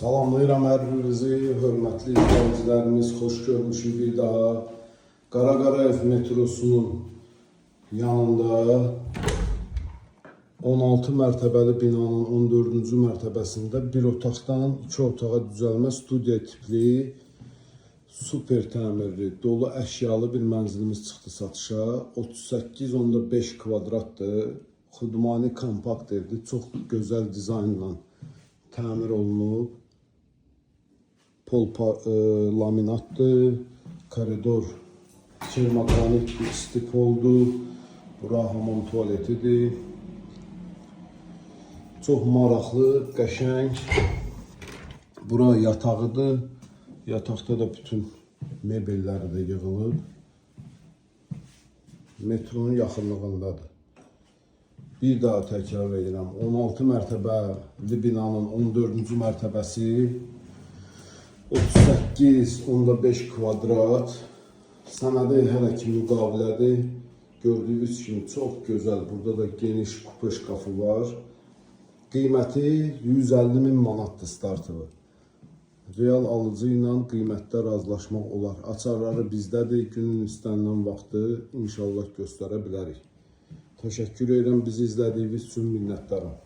Salamlayıram hər birinizi, hörmətli izləyicilərimiz, xoş görmüşük bir daha. Qaraqarayev metrosunun yanında 16 mərtəbəli binanın 14-cü mərtəbəsində bir otaqdan 2 otağa düzəlmə studiya tipli, super təmirli, dolu əşyalı bir mənzilimiz çıxdı satışa. 38.5 kvadratdır, xudmani kompakt evdir, çox gözəl dizaynla təmir olunub. Pol laminatdır, koridor kermogranit bir stipoldur, bura hamam tualetidir. Çox maraqlı, qəşəng. Bura yatağıdır. Yataqda da bütün mebelləri də yığılıb. Metronun yaxınlığındadır. Bir daha təkrar edirəm. 16 mərtəbəli binanın 14-cü mərtəbəsi 38.5 kvadrat. Sənədi hələ ki müqavilədir. Gördüyünüz kimi çox gözəl. Burada da geniş kupe şkafı var. Qiyməti 150.000 manatdır startı. Real alıcı ilə qiymətdə razılaşmaq olar. Açarları bizdədir. Günün istənilən vaxtı inşallah göstərə bilərik. Təşəkkür edirəm bizi izlədiyiniz üçün, minnətdaram.